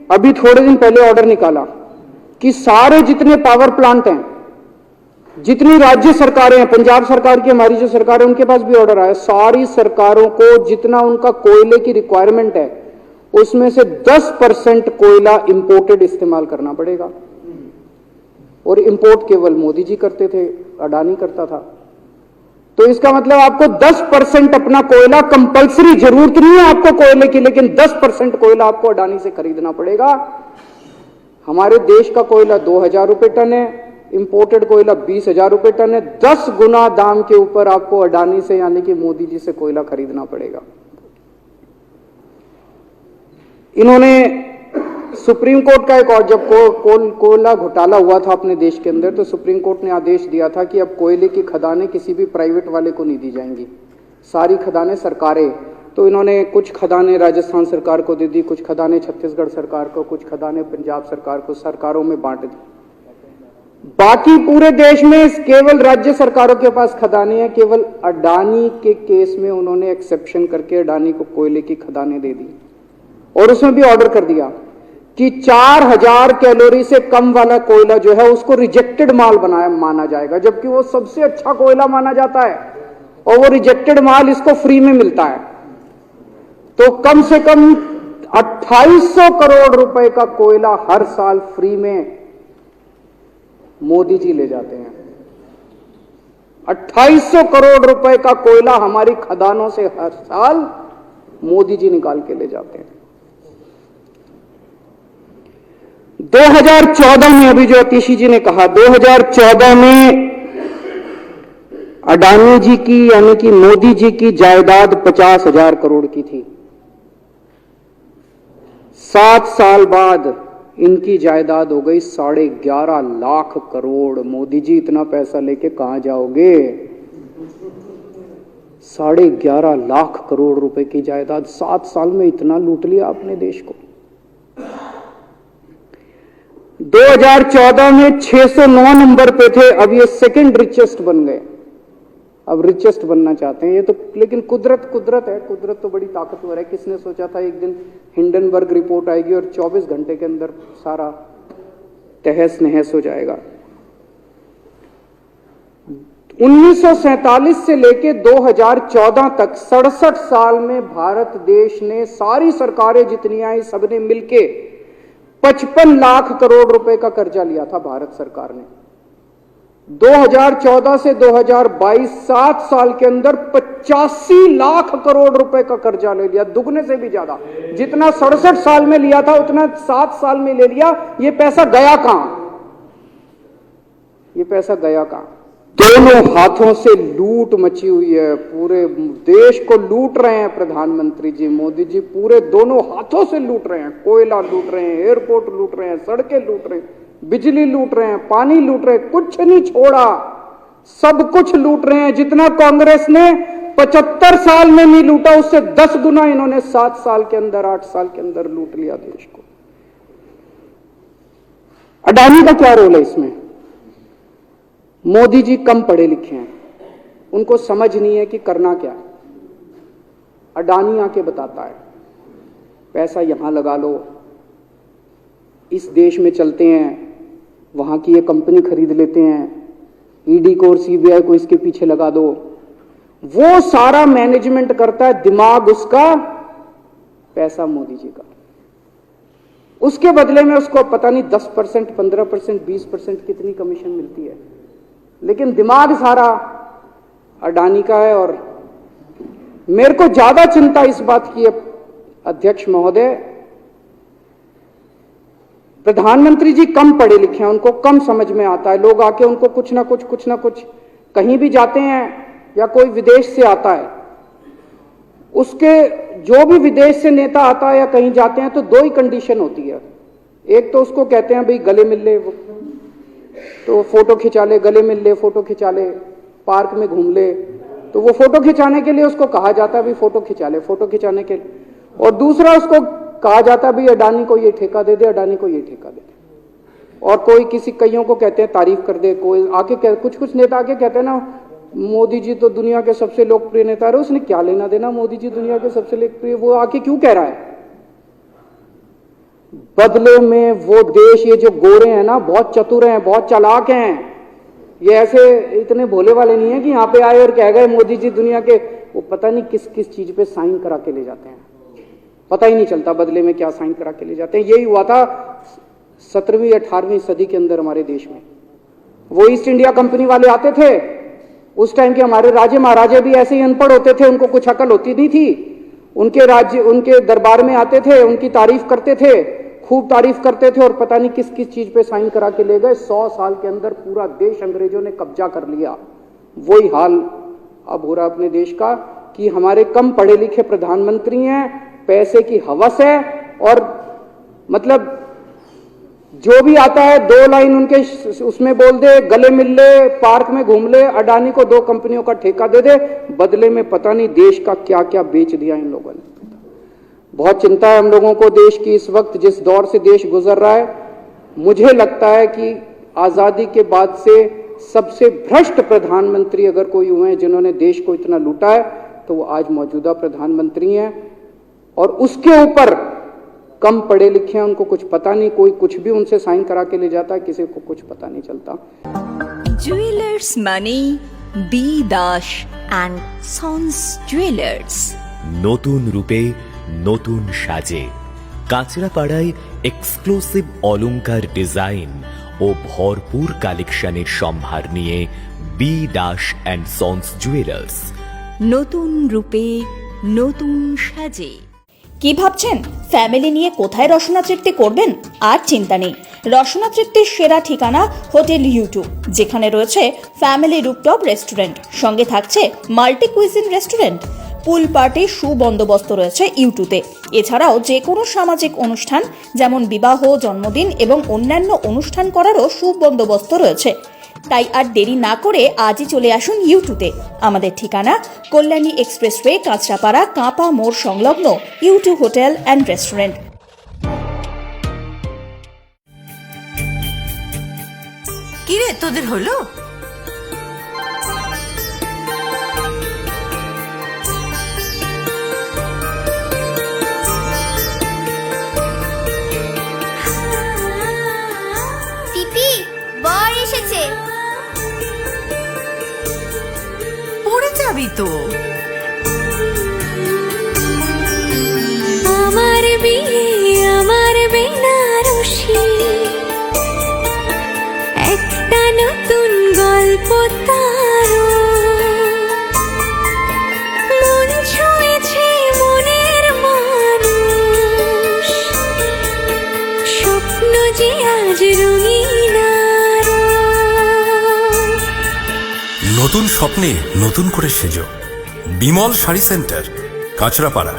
अभी थोड़े दिन पहले ऑर्डर निकाला कि सारे जितने पावर प्लांट हैं, जितनी राज्य सरकारें हैं, पंजाब सरकार की, हमारी जो सरकार है, उनके पास भी ऑर्डर आया, सारी सरकारों को जितना उनका कोयले की रिक्वायरमेंट है उसमें से 10% कोयला इंपोर्टेड इस्तेमाल करना पड़ेगा। और इंपोर्ट केवल मोदी जी करते थे, अडानी करता था। तो इसका मतलब आपको 10% अपना कोयला कंपल्सरी, जरूरत नहीं है आपको कोयले की, लेकिन 10% कोयला आपको अडानी से खरीदना पड़ेगा। हमारे देश का कोयला 2000 रुपए टन है, इंपोर्टेड कोयला 20,000 रुपए टन है। 10 गुना दाम के ऊपर आपको अडानी से यानी कि मोदी जी से कोयला खरीदना पड़ेगा। इन्होंने सुप्रीम कोर्ट का एक और, जब कोयला घोटाला हुआ था अपने देश के अंदर, तो सुप्रीम कोर्ट ने आदेश दिया था कि अब कोयले की खदानें किसी भी प्राइवेट वाले को नहीं दी जाएंगी, सारी खदानें सरकारें। तो इन्होंने कुछ खदानें राजस्थान सरकार को दे दी, कुछ खदानें छत्तीसगढ़ सरकार को, कुछ खदानें पंजाब सरकार को, सरकारों में बांट दी। बाकी पूरे देश में केवल राज्य सरकारों के पास खदानें हैं। केवल अडानी के केस में उन्होंने एक्सेप्शन करके अडानी को कोयले की खदानें दे दी, और उसमें भी ऑर्डर कर दिया कि 4000 कैलोरी से कम वाला कोयला जो है उसको रिजेक्टेड माल माना जाएगा, जबकि वो सबसे अच्छा कोयला माना जाता है, और वो रिजेक्टेड माल इसको फ्री में मिलता है। तो कम से कम 2800 करोड़ रुपए का कोयला हर साल फ्री में मोदी जी ले जाते हैं। 2800 करोड़ रुपए का कोयला हमारी खदानों से हर साल मोदी जी निकाल के ले जाते हैं। 2014 में, अभी जो अतिशी जी ने कहा, 2014 में अडानी जी की यानी कि मोदी जी की जायदाद 50,000 करोड़ की थी। 7 साल बाद इनकी जायदाद हो गई 11.5 लाख करोड़। मोदी जी इतना पैसा लेके कहां जाओगे? 11.5 लाख करोड़ रुपए की जायदाद, 7 साल में इतना लूट लिया आपने देश को। 2014 में 609 नंबर पे थे, अब ये सेकंड रिचेस्ट बन गए, अब रिचेस्ट बनना चाहते हैं ये तो। लेकिन कुदरत है, कुदरत तो बड़ी ताकतवर है। किसने सोचा था एक दिन हिंडनबर्ग रिपोर्ट आएगी और 24 घंटे के अंदर सारा तहस नहस हो जाएगा। 1947 से लेके 2014 तक 67 साल में भारत देश ने, सारी सरकारें जितनी आई सबने मिलके 55 लाख करोड़ रुपए का कर्जा लिया था भारत सरकार ने। 2014 से 2022 7 साल के अंदर 85 लाख करोड़ रुपए का कर्जा ले लिया, दुगने से भी ज्यादा। जितना 67 साल में लिया था उतना 7 साल में ले लिया। ये पैसा गया कहां? ये पैसा गया कहां? दोनों हाथों से लूट मची हुई है, पूरे देश को लूट रहे हैं प्रधानमंत्री जी, मोदी जी पूरे दोनों हाथों से लूट रहे हैं। कोयला लूट रहे हैं, एयरपोर्ट लूट रहे हैं, सड़कें लूट रहे हैं, बिजली लूट रहे हैं, पानी लूट रहे हैं, कुछ नहीं छोड़ा, सब कुछ लूट रहे हैं। जितना कांग्रेस ने 75 साल में नहीं लूटा, उससे 10 गुना इन्होंने 7 साल के अंदर, 8 साल के अंदर लूट लिया देश को। अडानी का क्या रोल है इसमें? मोदी जी कम पढ़े लिखे हैं, उनको समझ नहीं है कि करना क्या है। अडानी आके बताता है पैसा यहां लगा लो, इस देश में चलते हैं, वहां की ये कंपनी खरीद लेते हैं, ईडी को और सीबीआई को इसके पीछे लगा दो। वो सारा मैनेजमेंट करता है, दिमाग उसका, पैसा मोदी जी का। उसके बदले में उसको पता नहीं 10%, 15%, 20% कितनी कमीशन मिलती है, लेकिन दिमाग सारा अडानी का है। और मेरे को ज्यादा चिंता इस बात की है अध्यक्ष महोदय, प्रधानमंत्री जी कम पढ़े लिखे हैं, उनको कम समझ में आता है। लोग आके उनको कुछ ना कुछ कहीं भी जाते हैं या कोई विदेश से आता है, उसके जो भी विदेश से नेता आता है या कहीं जाते हैं तो 2 ही कंडीशन होती है। एक तो उसको कहते हैं भाई गले मिल ले तो फोटो खिंचा ले, गले मिल ले फोटो खिंचा ले, पार्क में घूम ले, तो वो फोटो खिंचाने के लिए उसको कहा जाता है भाई फोटो खिंचा ले, फोटो खिंचाने के लिए। और दूसरा उसको कहा जाता है भाई अडानी को ये ठेका दे दे, अडानी को ये ठेका दे दे। और कोई किसी कईयों को कहते हैं तारीफ कर दे, कोई आके कुछ नेता आके कहते हैं ना मोदी जी तो दुनिया के सबसे लोकप्रिय नेता है। उसने क्या लेना देना, मोदी जी दुनिया के सबसे लोकप्रिय, वो आके क्यों कह रहा है? बदले में वो देश, ये जो गोरे हैं ना, बहुत चतुर हैं, बहुत चालाक हैं। ये ऐसे इतने भोले वाले नहीं है कि यहाँ पे आए और कह गए मोदी जी दुनिया के, वो पता नहीं किस किस चीज पे साइन करा के ले जाते हैं, पता ही नहीं चलता बदले में क्या साइन करा के ले जाते हैं। यही हुआ था 17वीं 18वीं सदी के अंदर हमारे देश में। वो ईस्ट इंडिया कंपनी वाले आते थे, उस टाइम के हमारे राजे महाराजे भी ऐसे ही अनपढ़ होते थे, उनको कुछ अकल होती नहीं थी। उनके राज्य, उनके दरबार में आते थे, उनकी तारीफ करते थे, खूब तारीफ करते थे, और पता नहीं किस किस चीज पे साइन करा के ले गए। 100 साल के अंदर पूरा देश अंग्रेजों ने कब्जा कर लिया। वही हाल अब हो रहा अपने देश का कि हमारे कम पढ़े लिखे प्रधानमंत्री हैं, पैसे की हवस है, और मतलब जो भी आता है 2 लाइन उनके उसमें बोल दे, गले मिल ले, पार्क में घूम ले, अडानी को 2 कंपनियों का ठेका दे दे, बदले में पता नहीं देश का क्या क्या बेच दिया इन लोगों ने। बहुत चिंता है हम लोगों को देश की इस वक्त, जिस दौर से देश गुजर रहा है। मुझे लगता है कि आजादी के बाद से सबसे भ्रष्ट प्रधानमंत्री अगर कोई हुए हैं जिन्होंने देश को इतना लूटा है, तो वो आज मौजूदा प्रधानमंत्री हैं। और उसके ऊपर कम पढ़े लिखे हैं, उनको कुछ पता नहीं, कोई कुछ भी उनसे साइन करा के ले जाता है, किसी को कुछ पता नहीं चलता। জুয়েলার্স মানে B Das and sons jewellers. নতুন রূপে নতুন সাজে কাঁচরাপাড়ায় এক্সক্লুসিভ অলংকার ডিজাইন ও ভরপুর কালেকশনের সম্ভার নিয়ে B Das and sons jewellers. নতুন রূপে নতুন সাজে। কি ভাবছেন ফ্যামিলি নিয়ে কোথায় রসনা তৃপ্তি করবেন? আর চিন্তা নেই, রসনা তৃপ্তির সেরা ঠিকানা হোটেল ইউ2, যেখানে রয়েছে ফ্যামিলি রুফটপ রেস্টুরেন্ট, সঙ্গে থাকছে multi cuisine restaurant. Pool party সুবন্দোবস্ত রয়েছে ইউ2তে। এছাড়াও যে কোনো সামাজিক অনুষ্ঠান যেমন বিবাহ, জন্মদিন এবং অন্যান্য অনুষ্ঠান করারও সুবন্দোবস্ত রয়েছে। তাই আর দেরি না করে আজই চলে আসুন ইউ2তে। আমাদের ঠিকানা কল্যাণী এক্সপ্রেসওয়ে, কাঁচরাপাড়া, কাঁপা মোড় সংলগ্ন ইউ2 হোটেল অ্যান্ড রেস্টুরেন্ট। কিরে তোদের হলো? পিপি, বর এসেছে। পড়ে যাবি তো। আমার বিয়ে, আমার বেনারসি, একটা নতুন গল্প তার, মন ছুঁয়েছে মনের মানুষ, স্বপ্ন যে আজ রঙিন আরো। নতুন স্বপ্নে নতুন করে সেজো। বিমল শাড়ি সেন্টার, কাঁচরাপাড়া।